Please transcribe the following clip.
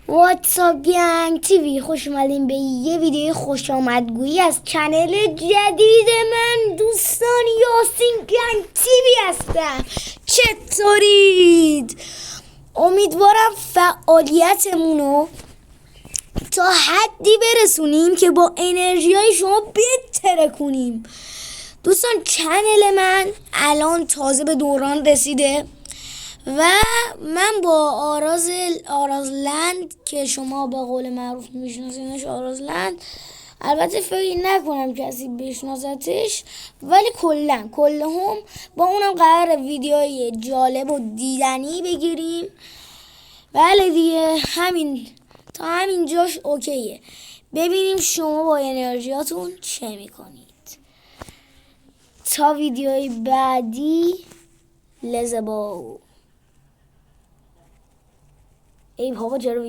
واتساپ گنگ تیوی، خوش اومدین به یه ویدیو خوش آمدگویی از چنل جدید من. دوستان یاسین گنگ تیوی هستم. چطورید؟ امیدوارم فعالیتمونو تا حدی برسونیم که با انرژی های شما بترکونیم. دوستان چنل من الان تازه به دوران رسیده و من با آرازلند که شما به قول معروف میشناسینش آرازلند، البته فکر نکنم کسی بشناستش، ولی کلا هم با اونم قرار ویدیوهای جالب و دیدنی بگیریم. بله دیگه، تا همین جاش اوکیه. ببینیم شما با انرژیاتون چه میکنید. تا ویدیوی بعدی لزبو. ای بابا چرا